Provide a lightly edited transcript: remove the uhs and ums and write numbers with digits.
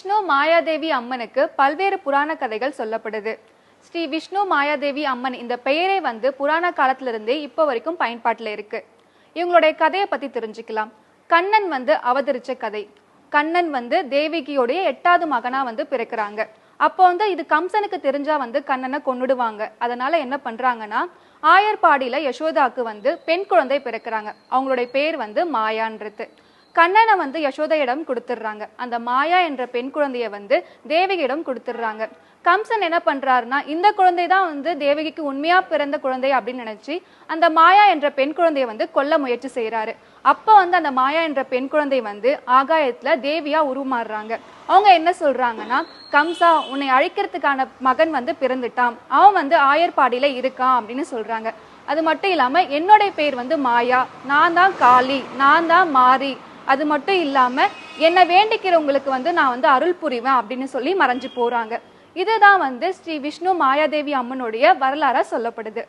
விஷ்ணு மாயாதேவி அம்மனுக்கு பல்வேறு புராண கதைகள் சொல்லப்படுது. ஸ்ரீ விஷ்ணு மாயாதேவி அம்மன் இந்த பெயரே புராண காலத்துல இருந்தே இப்போ வரைக்கும் பயன்பாட்டில் இருக்கு. இவங்களுடைய கதையை பத்தி தெரிஞ்சுக்கலாம். கண்ணன் அவதரிச்ச கதை. கண்ணன் தேவகியோடைய 8வது மகனா பிறக்கிறாங்க. அப்போ இது கம்சனுக்கு தெரிஞ்சா கண்ணனை கொன்னுடுவாங்க. அதனால என்ன பண்றாங்கன்னா, ஆயர்பாடியில யசோதாக்கு பெண் குழந்தை பிறக்கிறாங்க. அவங்களுடைய பேர் மாயான்றது. கண்ணனை யசோதையிடம் கொடுத்துடுறாங்க. அந்த மாயா என்ற பெண் குழந்தைய தேவகியிடம் கொடுத்துடுறாங்க. கம்சன் என்ன பண்றாருன்னா, இந்த குழந்தை தான் தேவகிக்கு உண்மையா பிறந்த குழந்தை அப்படின்னு நினைச்சு அந்த மாயா என்ற பெண் குழந்தைய கொல்ல முயற்சி செய்யறாரு. அப்ப அந்த மாயா என்ற பெண் குழந்தை ஆகாயத்துல தேவியா உருமாறுறாங்க. அவங்க என்ன சொல்றாங்கன்னா, கம்சா, உன்னை அழிக்கிறதுக்கான மகன் பிறந்துட்டான், அவன் ஆயர்பாடியில இருக்கான் அப்படின்னு சொல்றாங்க. அது மட்டும் இல்லாம என்னுடைய பேர் மாயா, நான் தான் காளி, நான் தான் மாரி, அது மட்டும் இல்லாம என்னை வேண்டிக்கிறவங்களுக்கு நான் அருள் புரிவேன் அப்படின்னு சொல்லி மறைஞ்சு போறாங்க. இதுதான் ஸ்ரீ விஷ்ணு மாயாதேவி அம்மனுடைய வரலாறா சொல்லப்படுது.